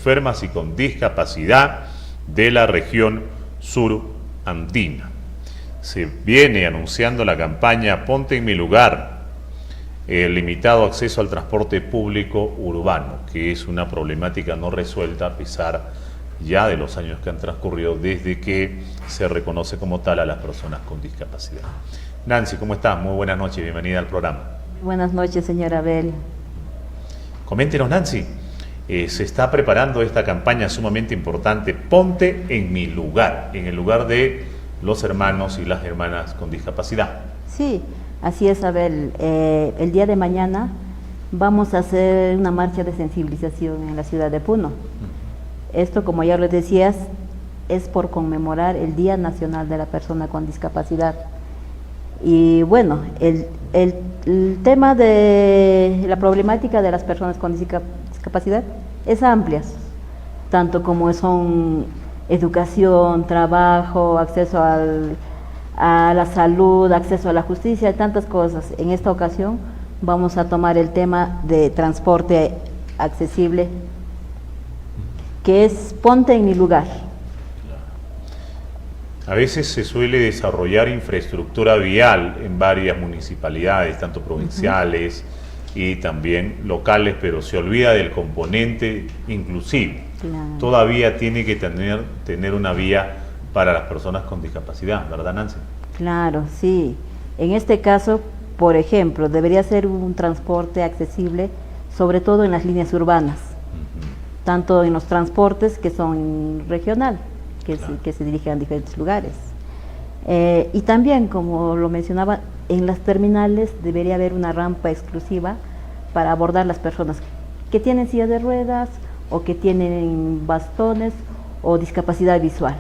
enfermas y con discapacidad de la región sur andina. Se viene anunciando la campaña Ponte en mi lugar, el limitado acceso al transporte público urbano, que es una problemática no resuelta a pesar ya de los años que han transcurrido desde que se reconoce como tal a las personas con discapacidad. Nancy, ¿cómo estás? Muy buenas noches, bienvenida al programa. Buenas noches, señora Abel. Coméntenos, Nancy. Se está preparando esta campaña sumamente importante, Ponte en mi lugar, en el lugar de los hermanos y las hermanas con discapacidad. Sí, así es, Abel. El día de mañana vamos a hacer una marcha de sensibilización en la ciudad de Puno. Esto, como ya lo decías, es por conmemorar el Día Nacional de la Persona con Discapacidad. Y bueno, el tema de la problemática de las personas con discapacidad es amplia, tanto como son educación, trabajo, acceso a la salud, acceso a la justicia, tantas cosas. En esta ocasión vamos a tomar el tema de transporte accesible, que es Ponte en mi lugar. A veces se suele desarrollar infraestructura vial en varias municipalidades, tanto provinciales y también locales, pero se olvida del componente inclusivo. Claro. Todavía tiene que tener una vía para las personas con discapacidad, ¿verdad, Nancy? Claro, sí. En este caso, por ejemplo, debería ser un transporte accesible, sobre todo en las líneas urbanas, tanto en los transportes que son regional, que se dirigen a diferentes lugares. Y también, como lo mencionaba, en las terminales debería haber una rampa exclusiva para abordar las personas que tienen silla de ruedas o que tienen bastones o discapacidad visual.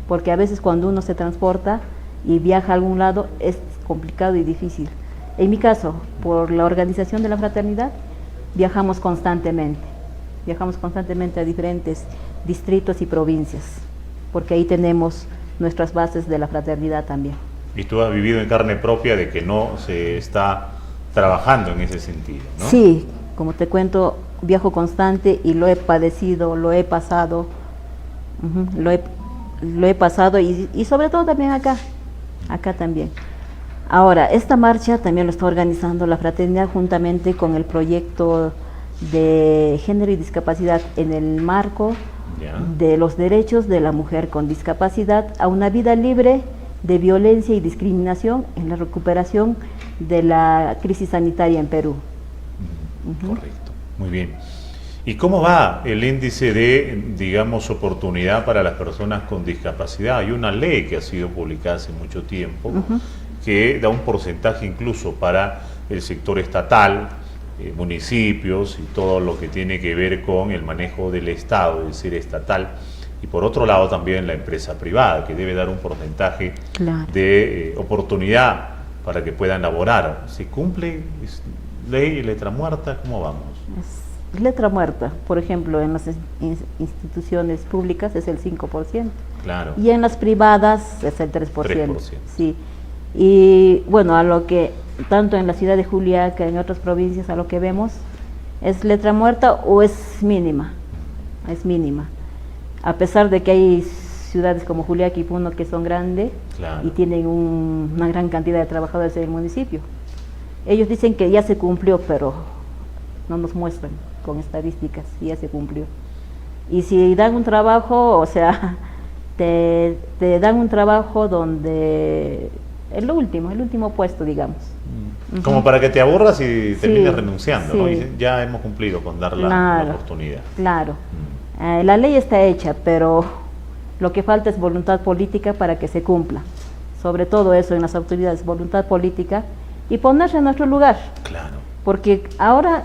Porque a veces cuando uno se transporta y viaja a algún lado es complicado y difícil. En mi caso, por la organización de la fraternidad, viajamos constantemente a diferentes distritos y provincias, porque ahí tenemos nuestras bases de la fraternidad también. Y tú has vivido en carne propia de que no se está trabajando en ese sentido, ¿no? Sí, como te cuento, viajo constante y lo he padecido, lo he pasado, lo he pasado y sobre todo también acá también. Ahora, esta marcha también lo está organizando la fraternidad juntamente con el proyecto de género y discapacidad en el marco de los derechos de la mujer con discapacidad a una vida libre de violencia y discriminación en la recuperación de la crisis sanitaria en Perú. Correcto, muy bien. ¿Y cómo va el índice de, digamos, oportunidad para las personas con discapacidad? Hay una ley que ha sido publicada hace mucho tiempo que da un porcentaje incluso para el sector estatal, municipios y todo lo que tiene que ver con el manejo del Estado, es decir, estatal, y por otro lado también la empresa privada, que debe dar un porcentaje de oportunidad para que puedan laborar. ¿Se cumple? ¿Es ley, letra muerta? ¿Cómo vamos? Es letra muerta. Por ejemplo, en las instituciones públicas es el 5%. Claro. Y en las privadas es el 3%. 3%. Sí. Y bueno, a lo que tanto en la ciudad de Juliaca, en otras provincias, a lo que vemos, ¿es letra muerta o es mínima? Es mínima. A pesar de que hay ciudades como Juliaca y Puno que son grandes y tienen una gran cantidad de trabajadores en el municipio. Ellos dicen que ya se cumplió, pero no nos muestran con estadísticas si ya se cumplió. Y si dan un trabajo, o sea, te dan un trabajo donde el último puesto, digamos. Como para que te aburras y termines renunciando, ¿no? Y ya hemos cumplido con dar la oportunidad. Claro. La ley está hecha, pero lo que falta es voluntad política para que se cumpla. Sobre todo eso en las autoridades, voluntad política y ponerse en nuestro lugar. Claro. Porque ahora,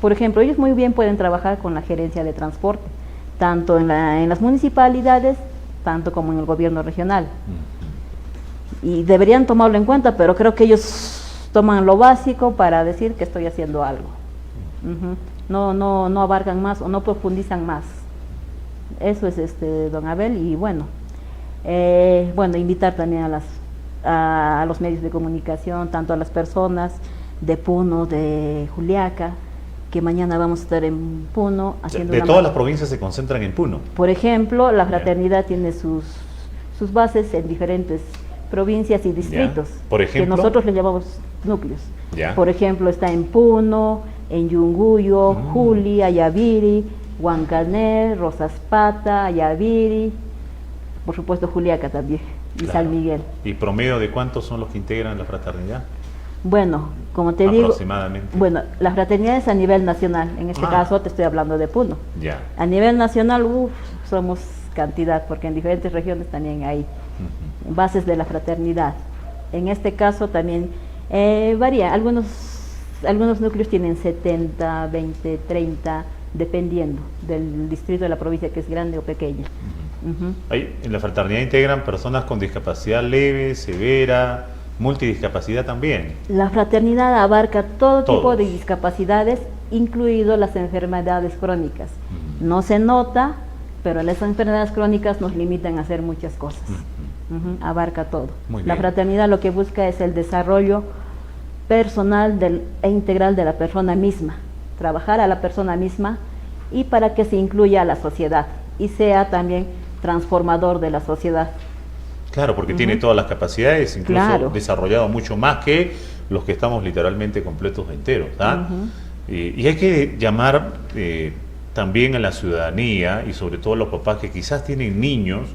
por ejemplo, ellos muy bien pueden trabajar con la gerencia de transporte, tanto en las municipalidades, tanto como en el gobierno regional. Y deberían tomarlo en cuenta, pero creo que ellos toman lo básico para decir que estoy haciendo algo. No abarcan más o no profundizan más. Eso es don Abel. Y bueno, invitar también a los medios de comunicación, tanto a las personas de Puno, de Juliaca, que mañana vamos a estar en Puno haciendo De una todas las provincias se concentran en Puno. Por ejemplo, la Ya. fraternidad tiene sus bases en diferentes provincias y distritos, Ya. Por ejemplo. que nosotros le llamamos núcleos. Ya. Por ejemplo, está en Puno, en Yunguyo, Juli, Ayaviri, Huancané, Rosaspata, Ayaviri, por supuesto Juliaca también, y Claro. San Miguel. ¿Y promedio de cuántos son los que integran la fraternidad? Bueno, como te digo, Aproximadamente. bueno, la fraternidad es a nivel nacional, en este Ah. caso te estoy hablando de Puno. Ya. A nivel nacional, somos cantidad, porque en diferentes regiones también hay Ujú. bases de la fraternidad. En este caso también varía, algunos núcleos tienen 70, 20, 30, dependiendo del distrito de la provincia, que es grande o pequeña. Ujú. En la fraternidad integran personas con discapacidad leve, severa, multidiscapacidad también. La fraternidad abarca todo tipo Todos. de discapacidades, incluido las enfermedades crónicas. Ujú. No se nota, pero las enfermedades crónicas nos limitan a hacer muchas cosas. Ujú. Ujú, abarca todo. Muy La bien. fraternidad lo que busca es el desarrollo personal e integral de la persona misma, trabajar a la persona misma y para que se incluya a la sociedad y sea también transformador de la sociedad. Claro, porque Ujú. tiene todas las capacidades, incluso Claro. desarrollado mucho más que los que estamos literalmente completos enteros. ¿Ah? Ujú. Y hay que llamar también a la ciudadanía y sobre todo a los papás que quizás tienen niños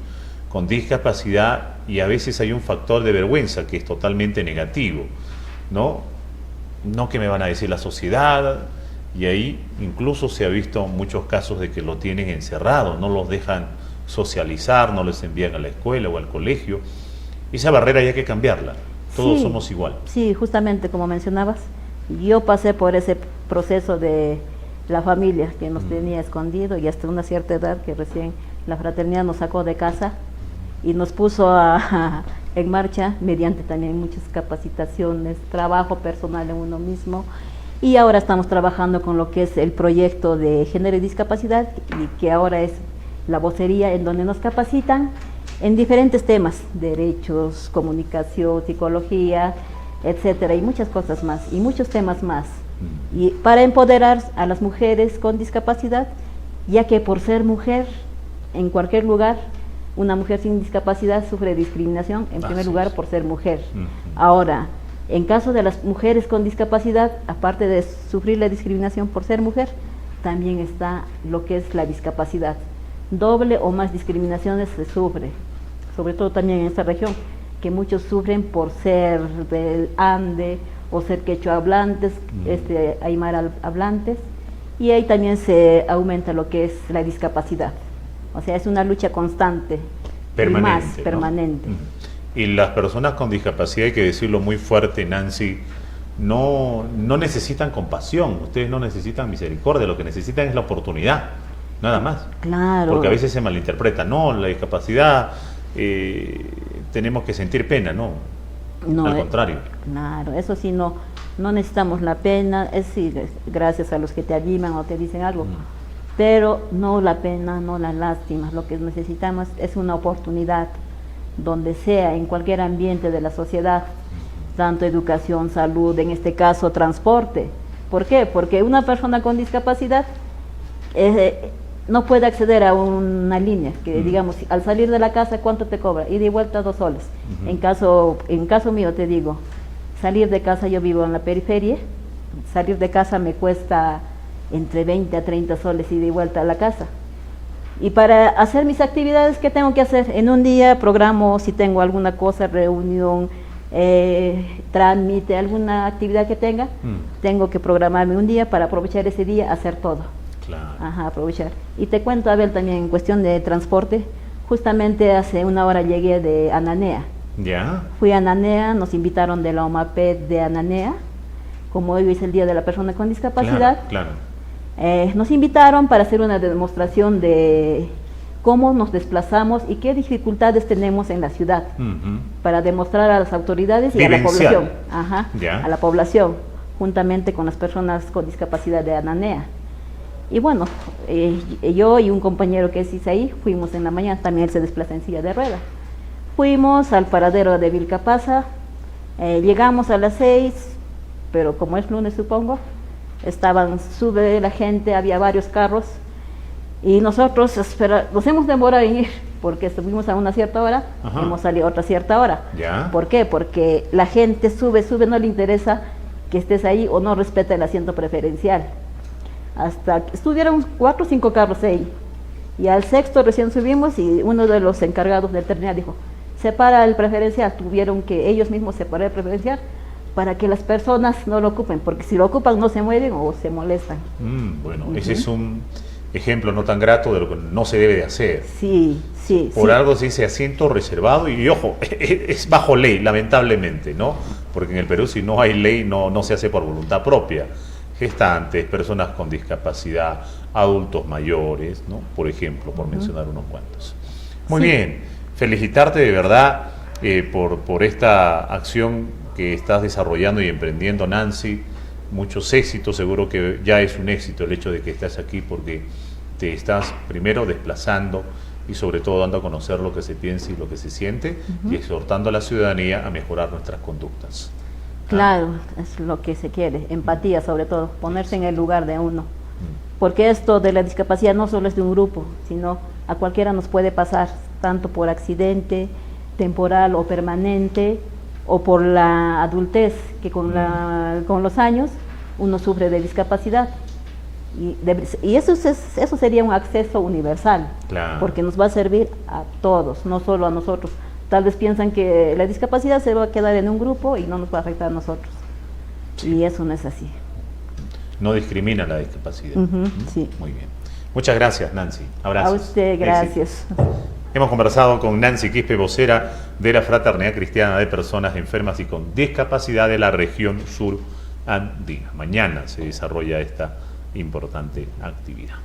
con discapacidad y a veces hay un factor de vergüenza que es totalmente negativo, ¿no? No que me van a decir la sociedad, y ahí incluso se ha visto muchos casos de que lo tienen encerrado, no los dejan socializar, no les envían a la escuela o al colegio. Esa barrera hay que cambiarla, todos Sí, somos igual. Sí, justamente como mencionabas, yo pasé por ese proceso de la familia que nos tenía escondido y hasta una cierta edad que recién la fraternidad nos sacó de casa y nos puso en marcha mediante también muchas capacitaciones, trabajo personal en uno mismo, y ahora estamos trabajando con lo que es el proyecto de género y discapacidad, y que ahora es la vocería, en donde nos capacitan en diferentes temas: derechos, comunicación, psicología, etcétera, y muchas cosas más, y muchos temas más, y para empoderar a las mujeres con discapacidad, ya que por ser mujer, en cualquier lugar, una mujer sin discapacidad sufre discriminación, en primer Así lugar es. por ser mujer. Ujú. Ahora, en caso de las mujeres con discapacidad, aparte de sufrir la discriminación por ser mujer, también está lo que es la discapacidad. Doble o más discriminaciones se sufre, sobre todo también en esta región, que muchos sufren por ser del Ande o ser quechua hablantes, aymara hablantes, y ahí también se aumenta lo que es la discapacidad. O sea, es una lucha constante, Permanente, y más ¿no? permanente. Ujú. Y las personas con discapacidad, hay que decirlo muy fuerte, Nancy, no necesitan compasión, ustedes no necesitan misericordia, lo que necesitan es la oportunidad, nada más. Claro. Porque a veces se malinterpreta, no, la discapacidad tenemos que sentir pena, no, No, al contrario. Claro, eso sí, no necesitamos la pena, sí, gracias a los que te animan o te dicen algo, pero no la pena, no la lástima. Lo que necesitamos es una oportunidad, donde sea, en cualquier ambiente de la sociedad, tanto educación, salud, en este caso transporte. ¿Por qué? Porque una persona con discapacidad no puede acceder a una línea, que digamos, al salir de la casa, ¿cuánto te cobra? Ida y vuelta 2 soles. En caso mío te digo, salir de casa, yo vivo en la periferia, salir de casa me cuesta entre 20 a 30 soles ida y vuelta a la casa. Y para hacer mis actividades, ¿qué tengo que hacer? En un día programo, si tengo alguna cosa, reunión, trámite, alguna actividad que tenga, tengo que programarme un día para aprovechar ese día, hacer todo. Claro. Ajá, aprovechar. Y te cuento, Abel, también en cuestión de transporte, justamente hace una hora llegué de Ananea. ¿Ya? Fui a Ananea, nos invitaron de la OMAPED de Ananea, como hoy es el Día de la Persona con Discapacidad. Claro. Nos invitaron para hacer una demostración de cómo nos desplazamos y qué dificultades tenemos en la ciudad, para demostrar a las autoridades y a la población, a la población, juntamente con las personas con discapacidad de Ananea. Y bueno, yo y un compañero que es Isaí, fuimos en la mañana, también él se desplaza en silla de ruedas. Fuimos al paradero de Vilcapasa, llegamos a las 6, pero como es lunes supongo, sube la gente, había varios carros y nosotros nos hemos demorado en ir porque estuvimos a una cierta hora, Ajá. hemos salido a otra cierta hora. ¿Ya? ¿Por qué? Porque la gente sube, no le interesa que estés ahí o no respeta el asiento preferencial. Hasta que estuvieron 4 o 5 carros ahí. Y al sexto recién subimos y uno de los encargados del terminal dijo, separa el preferencial. Tuvieron que ellos mismos separar el preferencial para que las personas no lo ocupen, porque si lo ocupan no se mueven o se molestan. Bueno, ese es un ejemplo no tan grato de lo que no se debe de hacer. Sí. Por algo se dice asiento reservado y ojo, es bajo ley, lamentablemente, ¿no? Porque en el Perú si no hay ley no se hace por voluntad propia. Gestantes, personas con discapacidad, adultos mayores, ¿no? Por ejemplo, por mencionar unos cuantos. Muy bien, felicitarte de verdad por esta acción que estás desarrollando y emprendiendo, Nancy. Muchos éxitos, seguro que ya es un éxito el hecho de que estás aquí porque te estás primero desplazando y sobre todo dando a conocer lo que se piensa y lo que se siente y exhortando a la ciudadanía a mejorar nuestras conductas. Claro, es lo que se quiere, empatía sobre todo, ponerse en el lugar de uno. Porque esto de la discapacidad no solo es de un grupo, sino a cualquiera nos puede pasar, tanto por accidente, temporal o permanente, o por la adultez, que con los años uno sufre de discapacidad. Y eso sería un acceso universal, Claro. porque nos va a servir a todos, no solo a nosotros. Tal vez piensan que la discapacidad se va a quedar en un grupo y no nos va a afectar a nosotros. Sí. Y eso no es así. No discrimina la discapacidad. Sí. Muy bien. Muchas gracias, Nancy. Abrazos. A usted, gracias. Hemos conversado con Nancy Quispe, vocera de la Fraternidad Cristiana de Personas Enfermas y con Discapacidad de la región sur andina. Mañana se desarrolla esta importante actividad.